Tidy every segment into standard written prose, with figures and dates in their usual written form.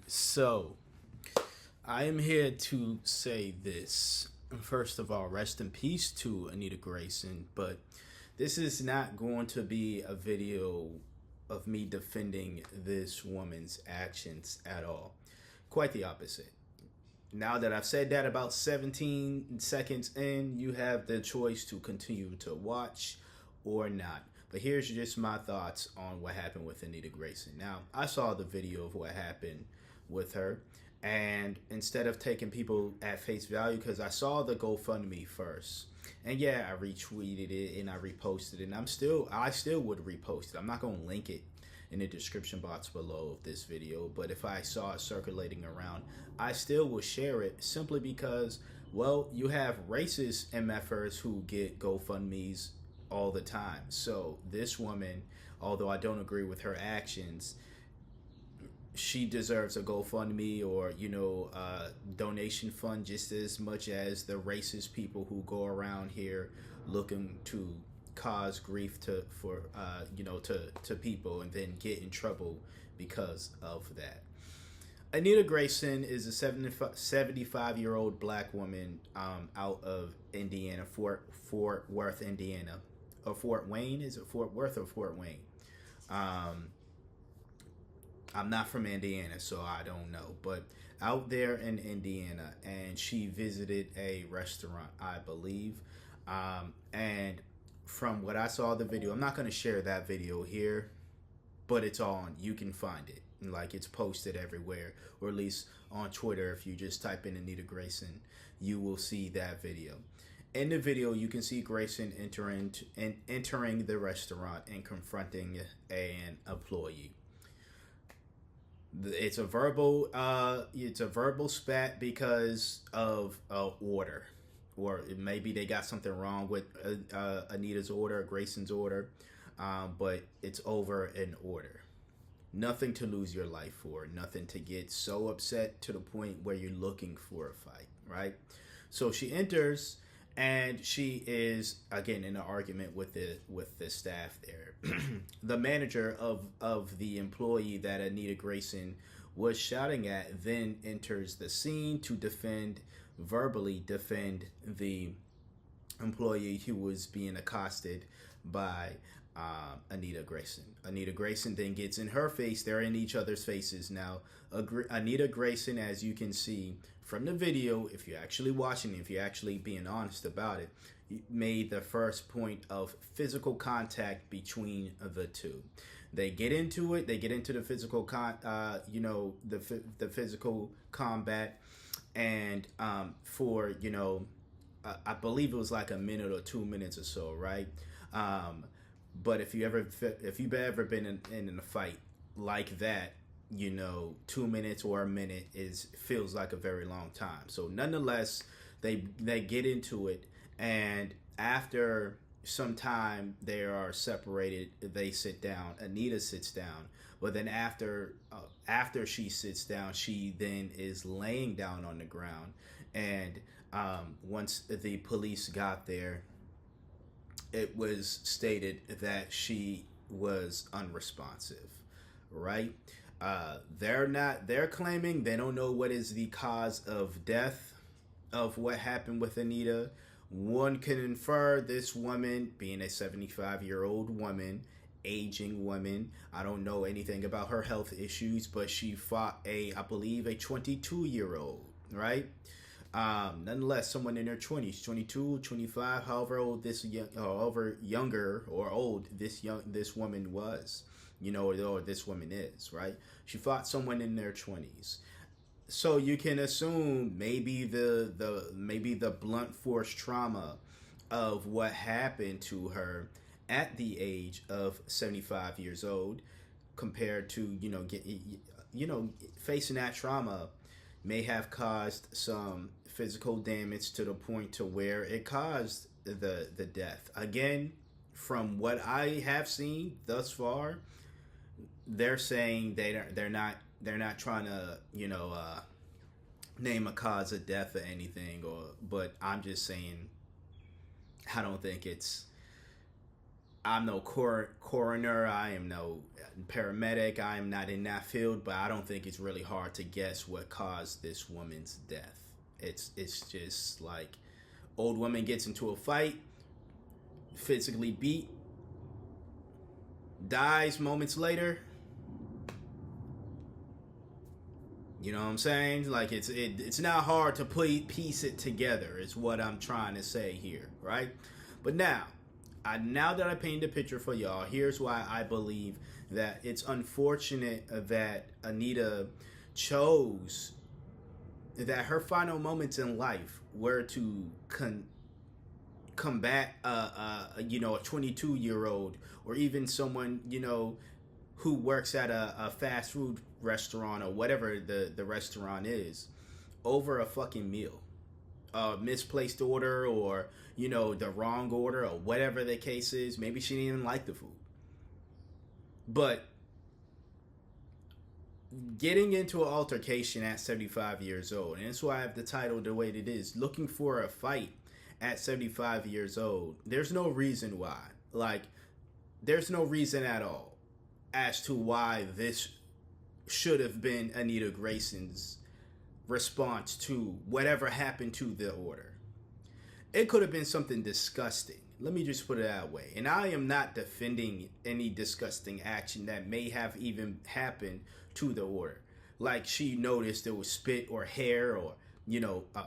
So I am here to say this. First of all, rest in peace to Anita Grayson, but this is not going to be a video of me defending this woman's actions at all. Quite the opposite. Now that I've said that about 17 seconds in, you have the choice to continue to watch or not. But here's just my thoughts on what happened with Anita Grayson. Now, I saw the video of what happened with her, and instead of taking people at face value, because I saw the GoFundMe first, and yeah, I retweeted it and I reposted it, and I still would repost it. I'm not gonna link it in the description box below of this video, but if I saw it circulating around, I still will share it simply because, well, you have racist MFers who get GoFundMes all the time. So this woman, although I don't agree with her actions, she deserves a GoFundMe or donation fund just as much as the racist people who go around here looking to cause grief to people and then get in trouble because of that. Anita Grayson is a 75-year-old black woman out of Indiana, Fort Worth, Indiana, or Fort Wayne. Is it Fort Worth or Fort Wayne? I'm not from Indiana, so I don't know. But out there in Indiana, and she visited a restaurant, I believe. And from what I saw the video, I'm not going to share that video here, but it's on. You can find it. Like, it's posted everywhere, or at least on Twitter. If you just type in Anita Grayson, you will see that video. In the video, you can see Grayson entering the restaurant and confronting an employee. It's a verbal spat because of order, or maybe they got something wrong with Anita's order, Grayson's order, but it's over an order. Nothing to lose your life for, nothing to get so upset to the point where you're looking for a fight, right? So she enters, and she is again in an argument with the staff there. The manager of the employee that Anita Grayson was shouting at then enters the scene to verbally defend the employee who was being accosted by Anita Grayson. Anita Grayson then gets in her face. They're in each other's faces now. Anita Grayson, as you can see from the video, if you're actually watching, if you're actually being honest about it, made the first point of physical contact between the two. They get into it. They get into the physical the physical combat, and for I believe it was like a minute or 2 minutes or so, right? But if you've ever been in a fight like that, 2 minutes or a minute feels like a very long time. So nonetheless, they get into it, and after some time they are separated. They sit down. Anita sits down, but then after she sits down, she then is laying down on the ground. And once the police got there, it was stated that she was unresponsive, right? They're claiming they don't know what is the cause of death of what happened with Anita. One can infer this woman being a 75-year-old woman, aging woman. I don't know anything about her health issues, but she fought I believe a 22-year-old, right? Nonetheless, someone in their 20s, 22, 25, however old however younger or old this woman was, or this woman is, right? She fought someone in their 20s. So you can assume maybe the blunt force trauma of what happened to her at the age of 75 years old, compared to facing that trauma, may have caused some physical damage to the point to where it caused the death. Again, from what I have seen thus far, they're saying they're not trying to name a cause of death or anything, but I'm just saying I don't think it's I'm no coroner. I am no paramedic. I am not in that field, but I don't think it's really hard to guess what caused this woman's death. It's just like old woman gets into a fight, physically beat, dies moments later. You know what I'm saying? Like it's not hard to piece it together. Is what I'm trying to say here, right? But now that I painted a picture for y'all, here's why I believe that it's unfortunate that Anita chose that her final moments in life were to combat a 22-year-old or even someone who works at a fast food restaurant or whatever the restaurant is over a fucking meal, a misplaced order, or the wrong order, or whatever the case is. Maybe she didn't even like the food, but getting into an altercation at 75 years old, and that's why I have the title the way it is, looking for a fight at 75 years old. There's no reason why. Like, there's no reason at all as to why this should have been Anita Grayson's response to whatever happened to the order. It could have been something disgusting. Let me just put it that way. And I am not defending any disgusting action that may have even happened to the order. Like she noticed there was spit or hair or,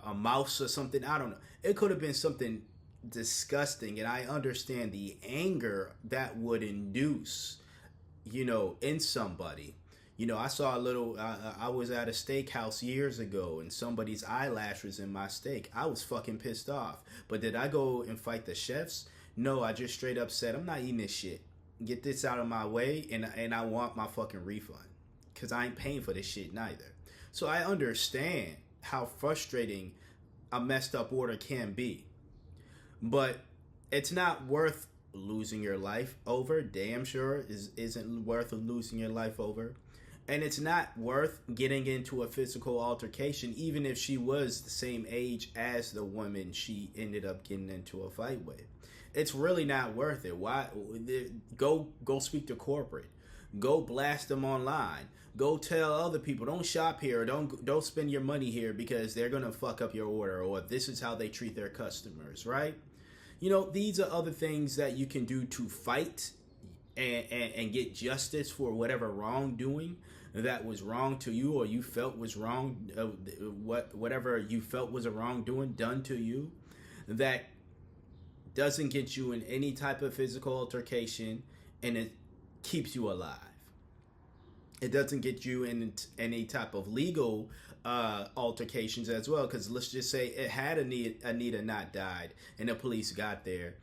a mouse or something. I don't know. It could have been something disgusting. And I understand the anger that would induce, in somebody. I saw I was at a steakhouse years ago and somebody's eyelash was in my steak. I was fucking pissed off. But did I go and fight the chefs? No, I just straight up said, I'm not eating this shit. Get this out of my way, and I want my fucking refund. Because I ain't paying for this shit neither. So I understand how frustrating a messed up order can be. But it's not worth losing your life over. Damn sure isn't worth losing your life over. And it's not worth getting into a physical altercation, even if she was the same age as the woman she ended up getting into a fight with. It's really not worth it. Why? Go speak to corporate. Go blast them online. Go tell other people, don't shop here, or don't spend your money here because they're gonna fuck up your order, or this is how they treat their customers, right? These are other things that you can do to fight and get justice for whatever wrongdoing that was wrong to you, or you felt was wrong, whatever you felt was a wrongdoing done to you, that doesn't get you in any type of physical altercation, and it keeps you alive. It doesn't get you in any type of legal altercations as well, because let's just say it had Anita not died and the police got there.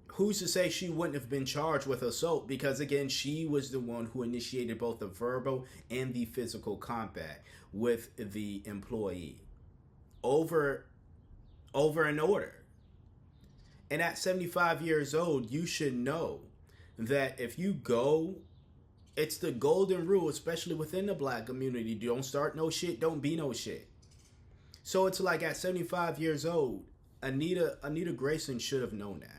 Who's to say she wouldn't have been charged with assault? Because again, she was the one who initiated both the verbal and the physical combat with the employee over an order. And at 75 years old, you should know that if you go, it's the golden rule, especially within the black community. Don't start no shit, don't be no shit. So it's like at 75 years old, Anita Grayson should have known that.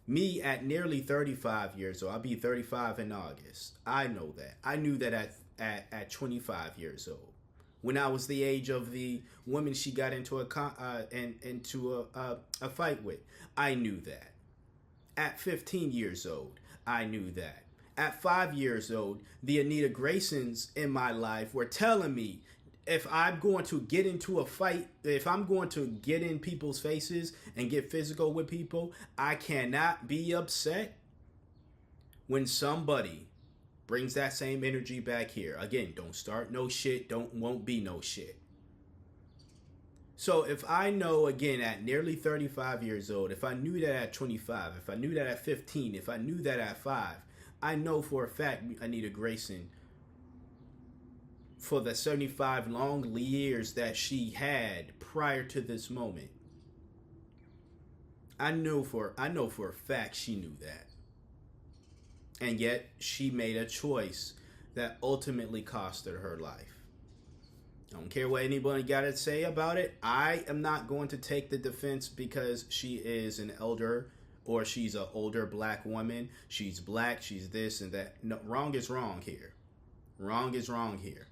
Me at nearly 35 years old, I'll be 35 in August. I know that. I knew that at 25 years old, when I was the age of the woman she got into a fight with. I knew that. At 15 years old, I knew that. At 5 years old, the Anita Graysons in my life were telling me, if I'm going to get into a fight, if I'm going to get in people's faces and get physical with people, I cannot be upset when somebody brings that same energy back here. Again, don't start no shit, won't be no shit. So if I know, again, at nearly 35 years old, if I knew that at 25, if I knew that at 15, if I knew that at 5, I know for a fact Anita Grayson, for the 75 long years that she had prior to this moment, I know for a fact she knew that. And yet she made a choice that ultimately costed her life. I don't care what anybody got to say about it. I am not going to take the defense because she is an elder or she's an older black woman. She's black. She's this and that. No, wrong is wrong here. Wrong is wrong here.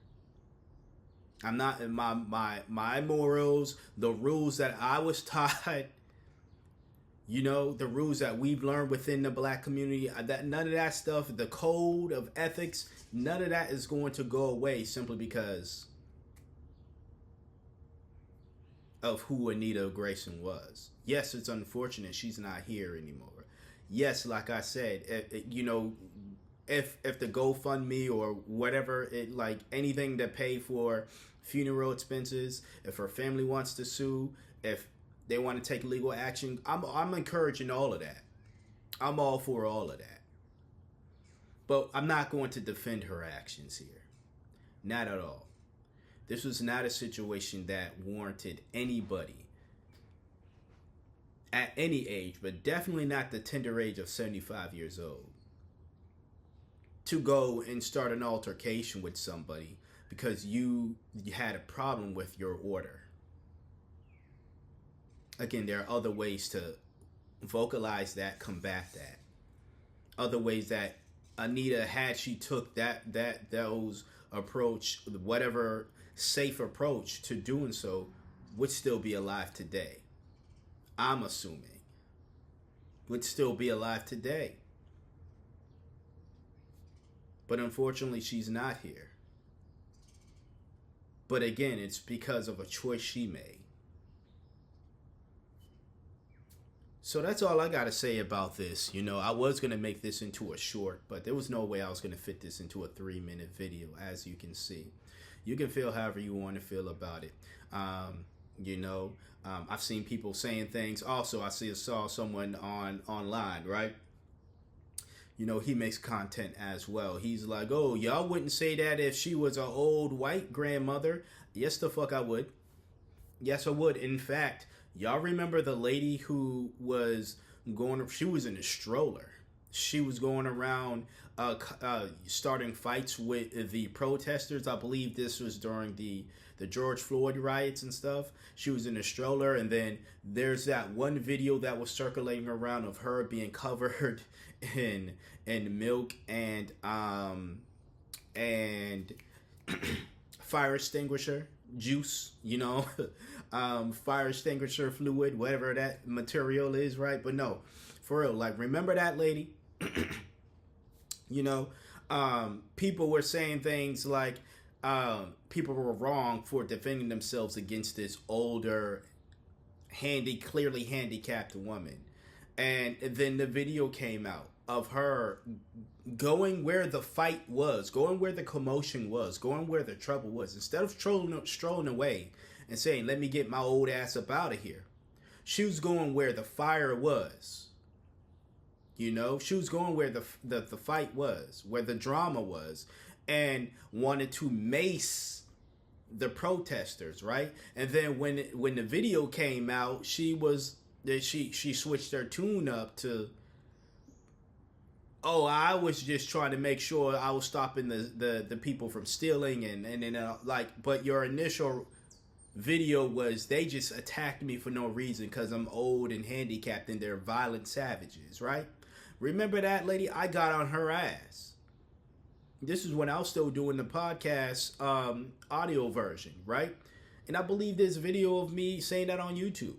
I'm not in my morals, the rules that I was taught, the rules that we've learned within the black community, that none of that stuff, the code of ethics, none of that is going to go away simply because of who Anita Grayson was. Yes, it's unfortunate she's not here anymore. Yes, like I said, if the GoFundMe or whatever, like anything to pay for funeral expenses, if her family wants to sue, if they want to take legal action, I'm encouraging all of that. I'm all for all of that. But I'm not going to defend her actions here. Not at all. This was not a situation that warranted anybody at any age, but definitely not the tender age of 75 years old, to go and start an altercation with somebody because you had a problem with your order. Again, there are other ways to vocalize that, combat that. Other ways that Anita, had she took those approach, whatever safe approach to doing so, would still be alive today. I'm assuming. Would still be alive today. But unfortunately, she's not here. But again, it's because of a choice she made. So that's all I got to say about this. I was going to make this into a short, but there was no way I was going to fit this into a 3-minute video, as you can see. You can feel however you want to feel about it. I've seen people saying things. Also, I saw someone online, right? He makes content as well. He's like, oh, y'all wouldn't say that if she was an old white grandmother. Yes, the fuck I would. Yes, I would. In fact, y'all remember the lady who was she was in a stroller. She was going around starting fights with the protesters. I believe this was during the George Floyd riots and stuff. She was in a stroller, and then there's that one video that was circulating around of her being covered in milk and fire extinguisher juice, fire extinguisher fluid, whatever that material is, right? But no, for real, like, remember that lady? People were saying things like people were wrong for defending themselves against this older, clearly handicapped woman. And then the video came out of her going where the fight was, going where the commotion was, going where the trouble was. Instead of strolling away and saying, let me get my old ass up out of here, she was going where the fire was. She was going where the fight was, where the drama was, and wanted to mace the protesters, right? And then when the video came out, she switched her tune up to, oh, I was just trying to make sure I was stopping the people from stealing and but your initial video was they just attacked me for no reason because I'm old and handicapped and they're violent savages, right? Remember that lady? I got on her ass. This is when I was still doing the podcast audio version, right? And I believe there's a video of me saying that on YouTube.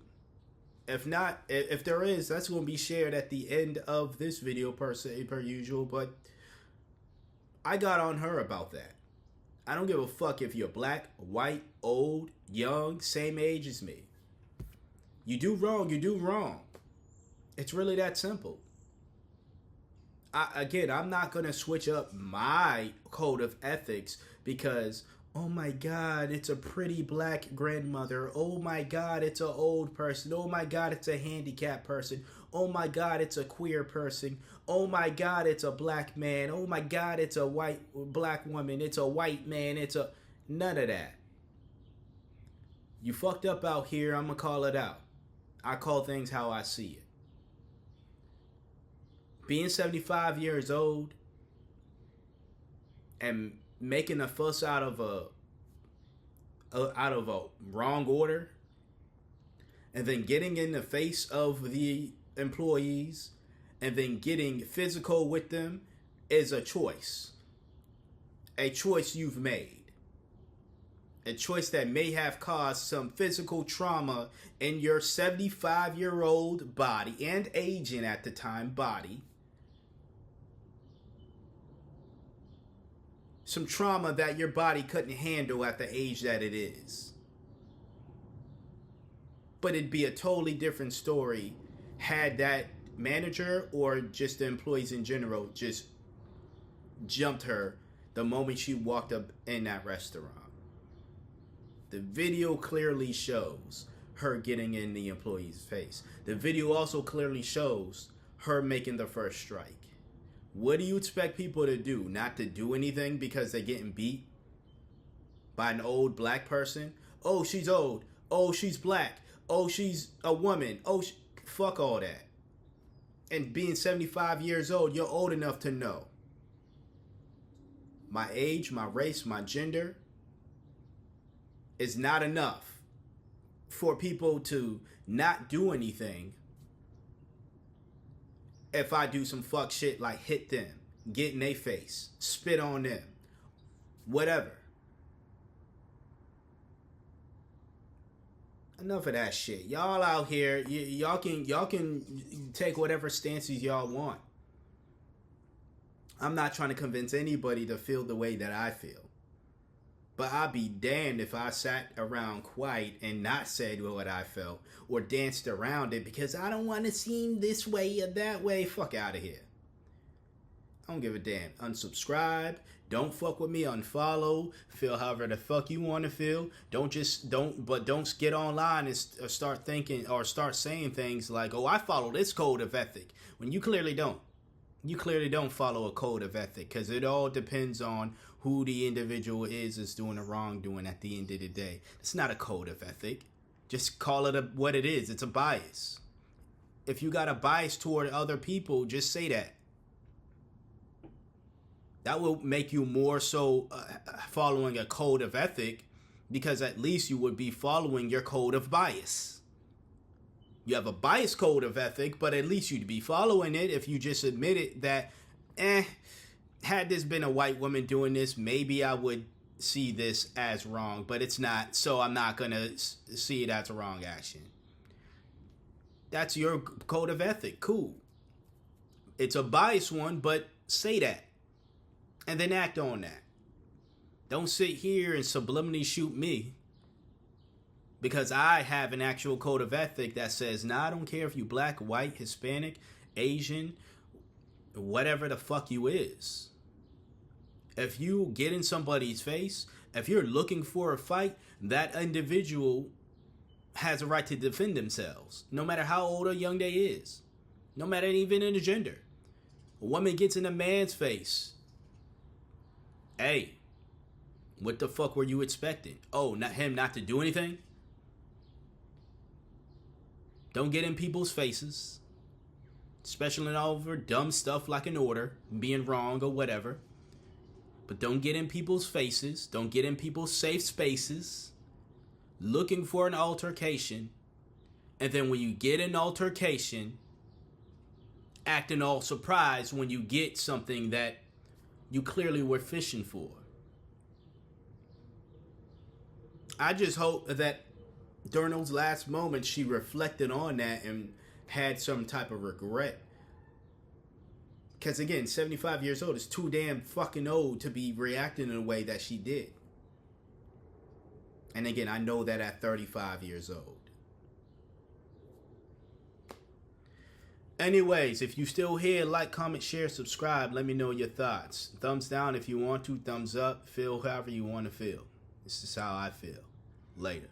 If not, if there is, that's going to be shared at the end of this video per usual. But I got on her about that. I don't give a fuck if you're black, white, old, young, same age as me. You do wrong, you do wrong. It's really that simple. I'm not going to switch up my code of ethics because, oh my God, it's a pretty black grandmother. Oh my God, it's an old person. Oh my God, it's a handicapped person. Oh my God, it's a queer person. Oh my God, it's a black man. Oh my God, it's a black woman. It's a white man. None of that. You fucked up out here. I'm going to call it out. I call things how I see it. Being 75 years old and making a fuss out of a wrong order, and then getting in the face of the employees and then getting physical with them is a choice. A choice you've made. A choice that may have caused some physical trauma in your 75-year-old body and aging at the time body. Some trauma that your body couldn't handle at the age that it is. But it'd be a totally different story had that manager or just the employees in general just jumped her the moment she walked up in that restaurant. The video clearly shows her getting in the employee's face. The video also clearly shows her making the first strike. What do you expect people to do? Not to do anything because they're getting beat by an old black person? Oh, she's old. Oh, she's black. Oh, she's a woman. Oh, fuck all that. And being 75 years old, you're old enough to know. My age, my race, my gender is not enough for people to not do anything if I do some fuck shit like hit them, get in their face, spit on them, whatever. Enough of that shit. Y'all out here, y'all can take whatever stances y'all want. I'm not trying to convince anybody to feel the way that I feel. But I'd be damned if I sat around quiet and not said what I felt or danced around it because I don't want to seem this way or that way. Fuck out of here. I don't give a damn. Unsubscribe. Don't fuck with me. Unfollow. Feel however the fuck you want to feel. Don't get online and start thinking or start saying things like, oh, I follow this code of ethic when you clearly don't. You clearly don't follow a code of ethic because it all depends on who the individual is doing the wrongdoing at the end of the day. It's not a code of ethic. Just call it what it is. It's a bias. If you got a bias toward other people, just say that. That will make you more so following a code of ethic because at least you would be following your code of bias. You have a bias code of ethic, but at least you'd be following it if you just admitted that, had this been a white woman doing this, maybe I would see this as wrong, but it's not, so I'm not going to see it as a wrong action. That's your code of ethic. Cool. It's a biased one, but say that. And then act on that. Don't sit here and subliminally shoot me. Because I have an actual code of ethic that says, nah, I don't care if you black, white, Hispanic, Asian, whatever the fuck you is. If you get in somebody's face, if you're looking for a fight, that individual has a right to defend themselves. No matter how old or young they is. No matter even in the gender. A woman gets in a man's face. Hey, what the fuck were you expecting? Oh, not him not to do anything? Don't get in people's faces. Especially over dumb stuff like an order, being wrong or whatever. But don't get in people's faces. Don't get in people's safe spaces. Looking for an altercation. And then when you get an altercation, acting all surprised when you get something that you clearly were fishing for. I just hope that during those last moments she reflected on that and had some type of regret. Because again, 75 years old is too damn fucking old to be reacting in a way that she did. And again, I know that at 35 years old. Anyways, if you still here, like, comment, share, subscribe. Let me know your thoughts. Thumbs down if you want to. Thumbs up. Feel however you want to feel. This is how I feel. Later.